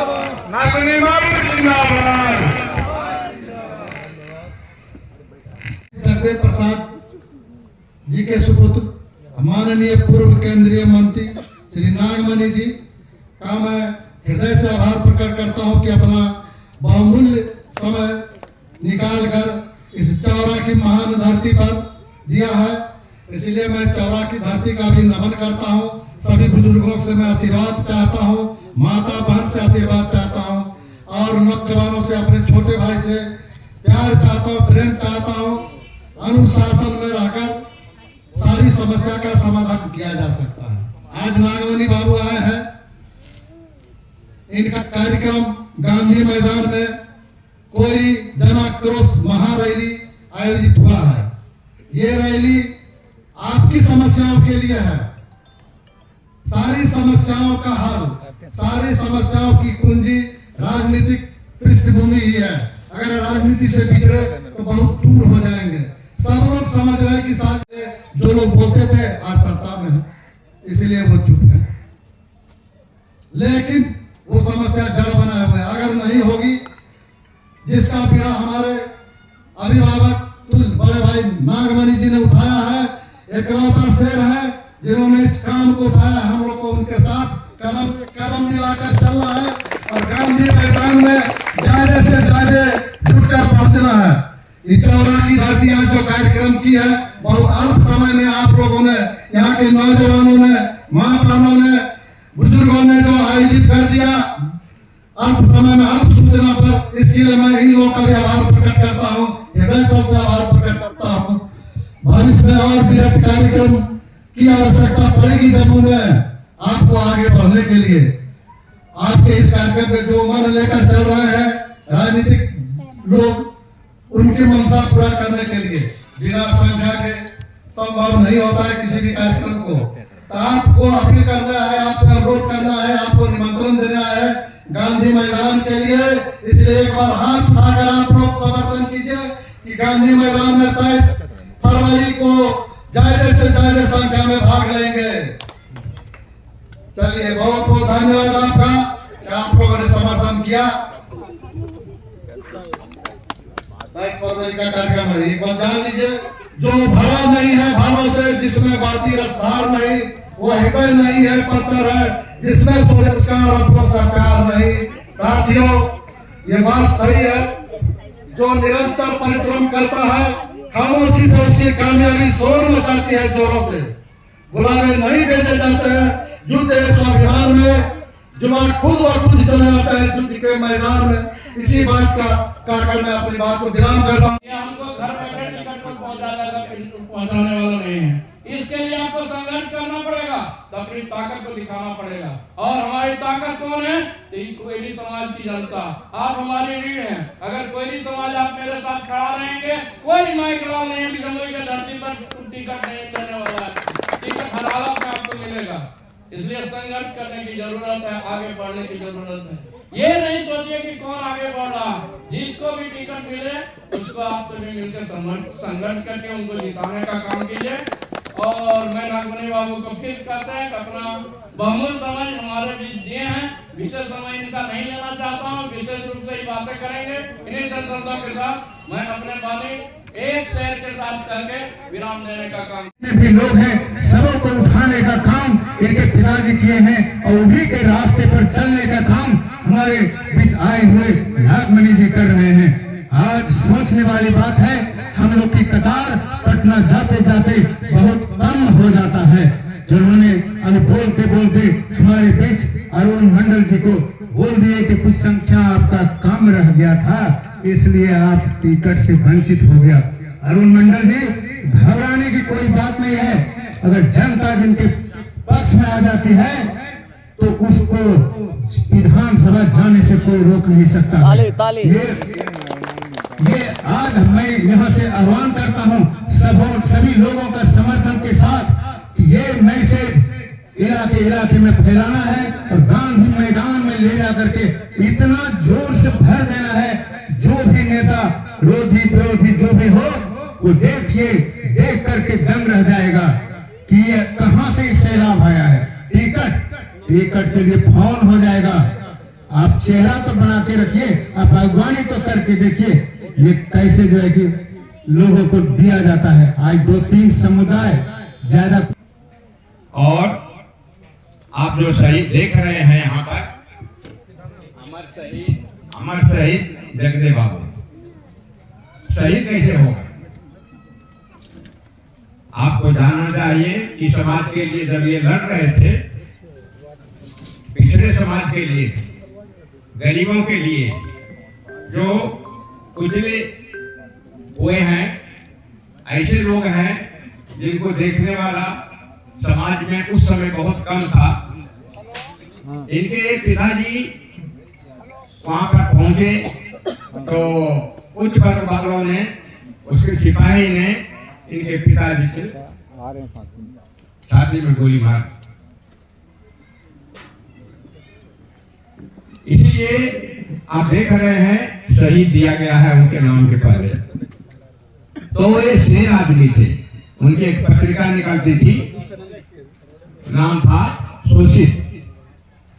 नागमणि बाबू जिंदाबाद। जगदेव प्रसाद जी के सुपुत्र माननीय पूर्व केंद्रीय मंत्री श्री नागमणि जी का मैं हृदय से आभार प्रकट करता हूं कि अपना बहुमूल्य समय निकालकर इस चौरा की महान धरती पर दिया है। इसलिए मैं चौरा की धरती का भी नमन करता हूं। सभी बुजुर्गों से मैं आशीर्वाद चाहता हूं, माता बहन से आशीर्वाद चाहता हूं और नौजवानों से, अपने छोटे भाई से प्यार चाहता हूं, प्रेम चाहता हूं। अनुशासन में रहकर सारी समस्या का समाधान किया जा सकता है। आज नागमणि बाबू आए हैं, इनका कार्यक्रम गांधी मैदान में कोई जनाक्रोश महारैली आयोजित हुआ है। ये रैली आपकी समस्याओं के लिए है। सारी समस्याओं का हल, सारी समस्याओं की कुंजी राजनीतिक पृष्ठभूमि ही है। अगर राजनीति से बिछड़े तो बहुत दूर हो जाएंगे। सब लोग समझ रहे हैं कि साथ जो लोग बोलते थे आज सत्ता में है, इसलिए वो चुप है। लेकिन वो समस्या जड़ बनाए हुए अगर नहीं होगी, जिसका पीड़ा हमारे अभिभावक तुल बड़े भाई नागमणि जी ने उठाया है, एकलौता शेर है जिन्होंने इस काम को उठाया। हम लोग को उनके साथ कदम से कदम मिलाकर चलना है और गांधी मैदान में ज्यादा से ज्यादा जुटकर पहुंचना है। इस चौरा की धरती आज जो कार्यक्रम की है, बहुत अल्प समय में आप लोगों ने, यहाँ के नौजवानों ने, माँ बहनों ने, बुजुर्गों ने जो आयोजित कर दिया अल्प समय में, अल्प सूचना पर, इसके लिए मैं इन लोगों का भी आभार प्रकट करता हूँ, हृदय से आभार प्रकट करता हूँ। भविष्य में और बृहत कार्यक्रम की आवश्यकता पड़ेगी जब उन्हें आपको आगे बढ़ने के लिए। आपके इस कार्यक्रम में जो मन लेकर चल रहे हैं राजनीतिक लोग, उनकी मंशा पूरा करने के लिए बिना संख्या के संभव नहीं होता है किसी भी कार्यक्रम को। तो आपको अपील करना है, आपसे अनुरोध करना है, आपको निमंत्रण देना है गांधी मैदान के लिए। इसलिए एक बार हाथ उठाकर आप लोग समर्थन कीजिए कि गांधी मैदान में 23 फरवरी को ज्यादा से ज्यादा संख्या में भाग लेंगे। चलिए, बहुत बहुत धन्यवाद आपका कि आप लोगों ने समर्थन किया। 23 फरवरी का कार्यक्रम है, एक बार जान लीजिए। जो भरा नहीं है भावों से, जिसमें बाती रसधार नहीं, वो हृदय नहीं है, पत्थर है जिसमें सूरजकार और सरकार नहीं। साथियों, ये बात सही है। जो निरंतर परिश्रम करता है, खामोशी से उसकी कामयाबी शोर मचाती है जोरों से। गुलाबे नहीं भेजे जाते हैं। युद्ध स्वाभिमान में जुआ खुद व खुद चले जाता है युद्ध के मैदान में। इसी बात का कहकर मैं अपनी बात को विराम करता हूँ। हमको घर बैठे टिकट को पहुंचाने वाला नहीं है। इसके लिए आपको संघर्ष करना पड़ेगा, तो अपनी ताकत को दिखाना पड़ेगा। और हमारी ताकत कौन है? कोयली समाज की जनता। आप हमारी रीढ़ हैं। अगर कोयली समाज आप मेरे साथ खड़ा रहेंगे, कोई माइक लाल नहीं है कि जमुई की धरती पर टिकट नहीं देने वाला है। टिकट हर हालत में आपको मिलेगा। इसलिए संघर्ष करने की जरूरत है, आगे बढ़ने की जरूरत है। ये नहीं सोचिए कि कौन आगे बढ़ रहा। जिसको भी टिकट मिले उसको आप सभी मिलकर संघर्ष करके उनको जिताने का काम कीजिए। और मैं नागमणि बाबू को फिर कहते हैं कि अपना बहुमूल्य समय हमारे बीच दिए हैं। विशेष समय इनका नहीं लेना चाहता हूँ, विशेष रूप से ही बातें करेंगे। इन्हीं जनशब्दों के साथ मैं अपने वाणी एक शेर के साथ करके विराम देने का काम। भी लोग हैं, सबों को उठाने का काम इनके पिताजी किए हैं और उन्हीं के रास्ते पर चलने का काम हमारे बीच आए हुए नागमणि जी कर रहे हैं। आज सोचने वाली बात है, हम लोग की कतार पटना जाते जाते बहुत कम हो जाता है। जिन्होंने अभी बोलते बोलते हमारे बीच अरुण मंडल जी को बोल दिए कि कुछ संख्या आपका कम रह गया था, इसलिए आप टिकट से वंचित हो गया। अरुण मंडल जी, घबराने की कोई बात नहीं है। अगर जनता जिनके पक्ष में आ जाती है तो उसको विधानसभा जाने से कोई रोक नहीं सकता। ये आज मैं यहाँ से आह्वान करता हूँ सभी लोगों का समर्थन के साथ कि ये मैसेज इलाके में फैलाना है और गांधी मैदान में ले जा करके इतना जोर से भर देना है, जो भी नेता विरोधी जो भी हो वो देख करके दंग रह जाएगा कि ये कहां से सैलाब आया है। टिकट के लिए फोन हो जाएगा। आप चेहरा तो बना के रखिए, आप बागवानी तो करके देखिए ये कैसे जो है कि लोगों को दिया जाता है। आज 2-3 समुदाय ज्यादा। और आप जो शहीद देख रहे हैं यहाँ पर, अमर शहीद जगदेव बाबू शहीद कैसे हो गए? आपको जानना चाहिए कि समाज के लिए जब ये लड़ रहे थे, पिछड़े समाज के लिए, गरीबों के लिए, जो कुचले हुए हैं, ऐसे लोग हैं जिनको देखने वाला समाज में उस समय बहुत कम था। इनके पिताजी वहां पर पहुंचे तो उच्च पद वालों ने, उसके सिपाही ने इनके पिताजी के छाती में गोली मार। इसलिए आप देख रहे हैं शहीद दिया गया है उनके नाम के पहले। तो ये शेर आदमी थे, उनकी एक पत्रिका निकलती थी, नाम था शोषित।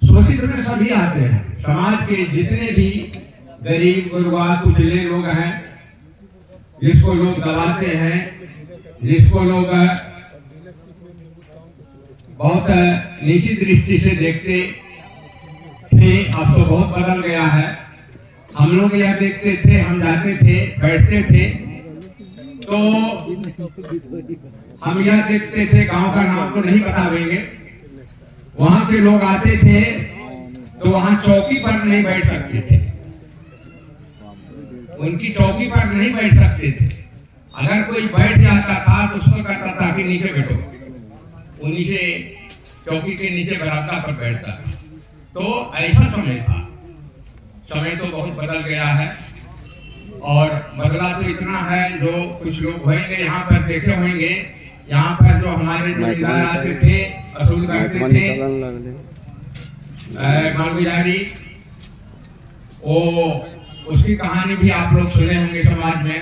शोषित में सभी आते हैं, समाज के जितने भी गरीब गुरबा कुचले लोग हैं, जिसको लोग दबाते हैं, जिसको लोग बहुत नीची दृष्टि से देखते थे, अब तो बहुत बदल गया है। हम लोग यह देखते थे, हम जाते थे, बैठते थे, तो हम यह देखते थे, गांव का नाम तो नहीं बतावेंगे, वहां के लोग आते थे तो वहां चौकी पर नहीं बैठ सकते थे, उनकी चौकी पर नहीं बैठ सकते थे। अगर कोई बैठ जाता था तो उसको कहता था कि नीचे बैठो, वो नीचे चौकी के नीचे बरामदा पर बैठता था। तो ऐसा समय था। समय तो बहुत बदल गया है, और बदला तो इतना है, जो कुछ लोग होंगे यहाँ पर देखे होंगे, यहाँ पर जो हमारे जमींदार आते थे, असूल करते थे मालगुजारी, वो उसकी कहानी भी आप लोग सुने होंगे समाज में।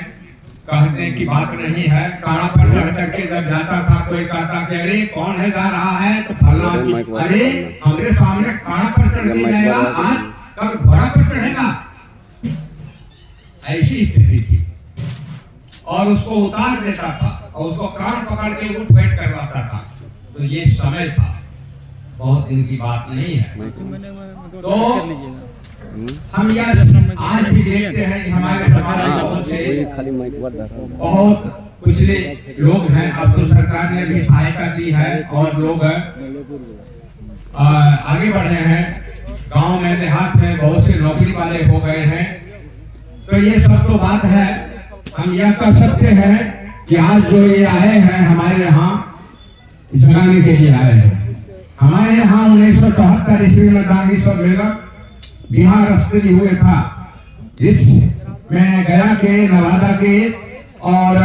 कहने की बात नहीं है, काड़ा पर चढ़ करके जब जाता था, कोई कहता कि अरे कौन है जा रहा है, तो फलना, अरे हमारे सामने काड़ा पर चढ़ के जाएगा, आज कल घोड़ा पर चढ़ेगा। ऐसी स्थिति थी, और उसको उतार देता था और उसको कान पकड़ के उठ बैठ करवाता था। तो ये समय था, बहुत दिन की बात नहीं है। तो हम यह आज भी देखते हैं कि हमारे समाज में बहुत पिछले लोग हैं। अब तो सरकार ने भी सहायता दी है और लोग आगे बढ़ रहे हैं, गांव में देहात में बहुत से नौकरी वाले हो गए हैं। तो ये सब तो बात है। हम यह कह सकते हैं कि आज जो ये आए हैं हमारे यहाँ जगाने के लिए आए हैं। हमारे यहाँ 1974 ईस्वी में गांधी सम्मेलन बिहार स्तरीय हुए था, इसमें गया के, नवादा के, और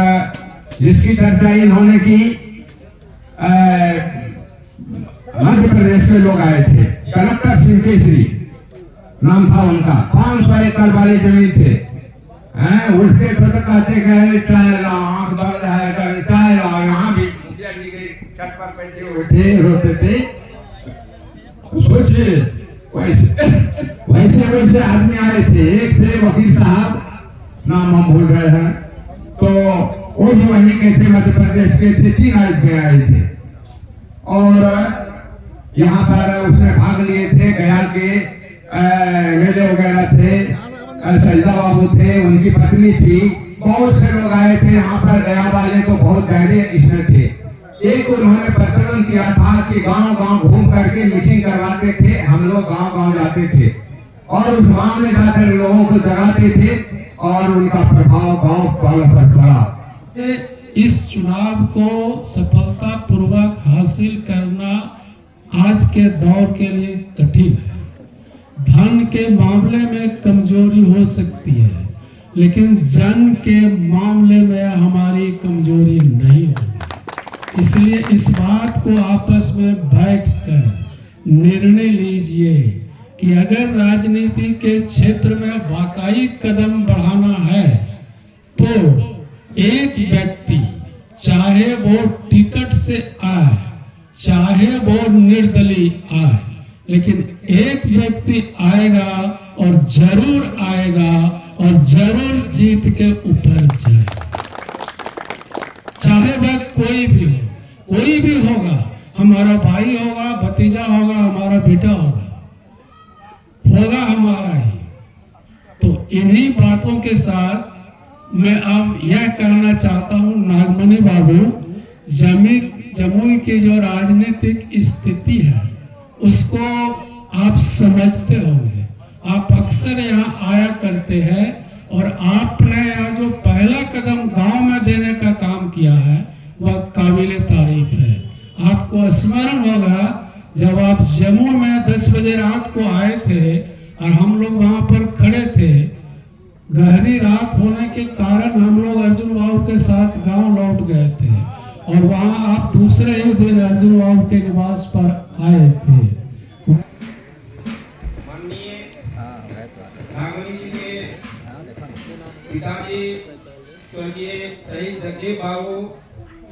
जिसकी चर्चा इन्होंने की मध्य प्रदेश के लोग आए थे। कलेक्टर सिंह केसरी नाम था उनका, 500 एकड़ वाली जमीन थे। उठते थे तो कहते गए चाय लाओ, आंख बंद है कर चाय लाओ। यहाँ भी मुखिया जी के छत पर बैठे हुए थे, रोते थे। सोचिए वैसे वैसे आदमी आए थे। एक थे वकील साहब, नाम हम भूल रहे हैं, तो वो भी वहीं के थे, मध्य प्रदेश के थे। 3 आदमी आए थे और यहाँ पर उसने भाग लिए थे। गया के मेले वगैरह थे, सजदा बाबू थे, उनकी पत्नी थी, बहुत से लोग आए थे यहाँ पर। गया वाले तो बहुत गहरे इसमें थे। एक उन्होंने प्रचलन किया था कि गांव गांव घूम करके मीटिंग करवाते थे। हम लोग गांव गांव जाते थे और उस गांव में जाकर लोगों को जगाते थे और उनका प्रभाव गांव पर पड़ा। इस चुनाव को सफलता पूर्वक हासिल करना आज के दौर के लिए कठिन है। धन के मामले में कमजोरी हो सकती है, लेकिन जन के मामले में हमारी कमजोरी नहीं होगी। इसलिए इस बात को आपस में बैठकर निर्णय लीजिए कि अगर राजनीति के क्षेत्र में वाकई कदम बढ़ाना है तो एक व्यक्ति, चाहे वो टिकट से आए, चाहे वो निर्दलीय आए, लेकिन एक व्यक्ति आएगा और जरूर आएगा और जरूर जीत के ऊपर जाएगा, चाहे वह कोई भी होगा, हमारा भाई होगा, भतीजा होगा, हमारा बेटा होगा हमारा ही। तो इन्हीं बातों के साथ मैं अब यह कहना चाहता हूं, नागमणि बाबू, जमुई की जो राजनीतिक स्थिति है उसको आप समझते होंगे, आप अक्सर यहाँ आया करते हैं और आपने यहाँ जो पहला कदम गांव में देने का काम किया है वह काबिले तारीफ है। आपको स्मरण होगा जब आप जम्मू में 10 बजे रात को आए थे और हम लोग वहां पर खड़े थे, गहरी रात होने के कारण हम लोग अर्जुन बाबू के साथ गांव लौट गए थे और वहां आप दूसरे ही दिन अर्जुन बाबू के निवास पर आए थे। माननीय नागमणि जी के पिताजी स्वर्गीय शहीद जगदेव बाबू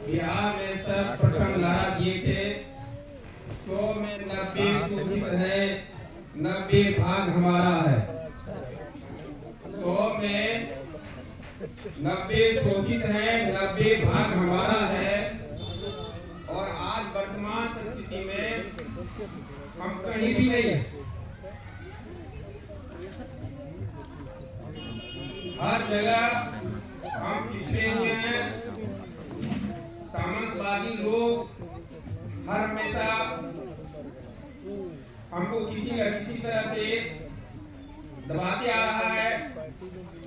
बिहार में सर्वप्रथम नारा दिए थे, 100 में 90 शोषित है, 90 भाग हमारा है। 100 में 90 शोषित है, 90 भाग हमारा है। और आज वर्तमान परिस्थिति में हम कहीं भी नहीं है, हर जगह हम पिछड़े हुए हैं। सामंतवादी लोग हर हमेशा हमको किसी न किसी तरह से दबाते आ रहा है।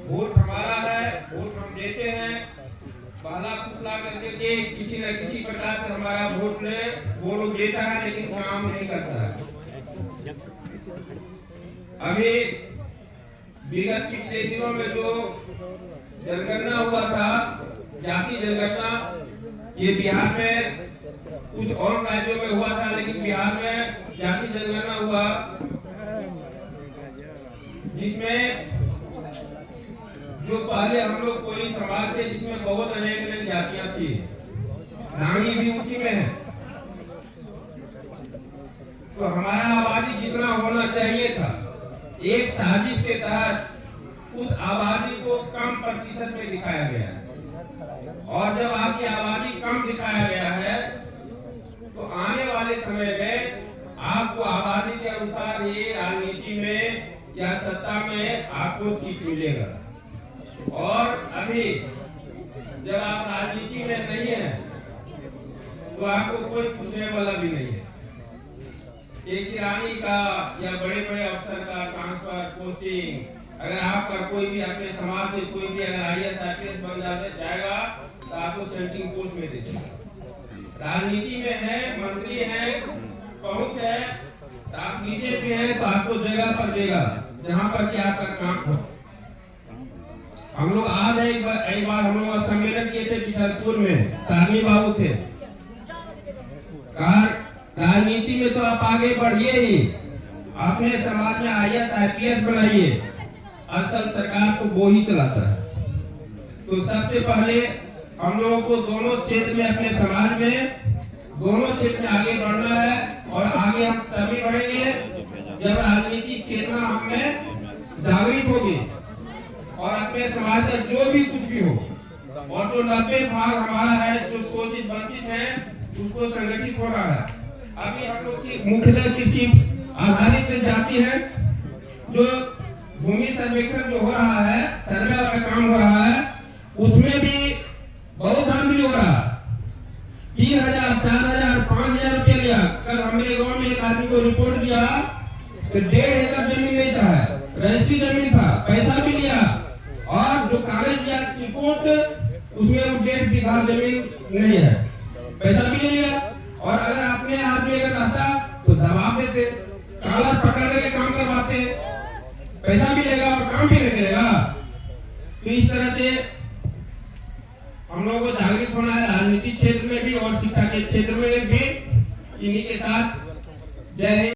वोट हमारा है, वोट हम देते हैं, पहला फुसला करके किसी न किसी प्रकार से हमारा वोट वो लोग देता है लेकिन काम नहीं करता है। अभी विगत पिछले दिनों में जो जनगणना हुआ था, जाति जनगणना, ये बिहार में कुछ और राज्यों में हुआ था लेकिन बिहार में जाति जनगणना हुआ, जिसमें जो पहले हम लोग कोई समाज थे जिसमें बहुत अनेक जातियां थी, नांगी भी उसी में है। तो हमारा आबादी जितना होना चाहिए था, एक साजिश के तहत उस आबादी को कम प्रतिशत में दिखाया गया है। और जब आपकी आबादी कम दिखाया गया है तो आने वाले समय में आपको आबादी के अनुसार ये राजनीति में या सत्ता में आपको सीट मिलेगा। और अभी जब आप राजनीति में नहीं है तो आपको कोई पूछने वाला भी नहीं है। एक किरानी का या बड़े बड़े अफसर का ट्रांसफर, पोस्टिंग, अगर आपका कोई भी अपने समाज से कोई भी अगर IAS IPS बन जाएगा तो आपको सेंट्रिंग पोस्ट में दे देगा। राजनीति में है, मंत्री है, पहुंच है, तो आप नीचे भी है तो आपको जगह पर देगा जहां पर कि आपका काम हो। हम लोग आज एक बार हम लोग सम्मेलन किए थे पिथलपुर में, तारनी बाबू थे, कहा राजनीति में तो आप आगे बढ़िए ही, अपने समाज में IAS IPS बनाइए, असल सरकार तो वो ही चलाता है। तो सबसे पहले हम लोगों को दोनों क्षेत्र में, अपने समाज में दोनों क्षेत्र में आगे बढ़ना है। और आगे हम तभी बढ़ेंगे जब राजनीतिक चेतना हमें जागृत होगी और अपने समाज का जो भी कुछ भी हो, और जो 90 भाग हमारा है, जो शोषित वंचित है, उसको संगठित होना है। अभी हम लोग की मुख्यतः कृषि आधारित जाति है, जो भूमि सर्वेक्षण जो हो रहा है, सर्वे वाला काम हो रहा है, उसमें भी बहुत धांधली हो रहा है। 3000, 4000, 5000 रुपया लिया। कल हमारे गांव में एक आदमी को रिपोर्ट दिया तो 1.5 एकड़ जमीन नहीं चाहा, रजिस्ट्री जमीन था, पैसा भी लिया और जो कागज दिया रिपोर्ट, उसमें 1.5 बीघा जमीन नहीं है, पैसा भी ले लिया। और अगर अपने आदमी अगर रहता तो दबाव देते, काला पकड़ने के काम करवाते, पैसा भी लेगा और काम भी नहीं करेगा। तो इस तरह से हम लोगों को जागृत होना है, राजनीतिक क्षेत्र में भी और शिक्षा के क्षेत्र में भी। इन्हीं के साथ जय हिंद।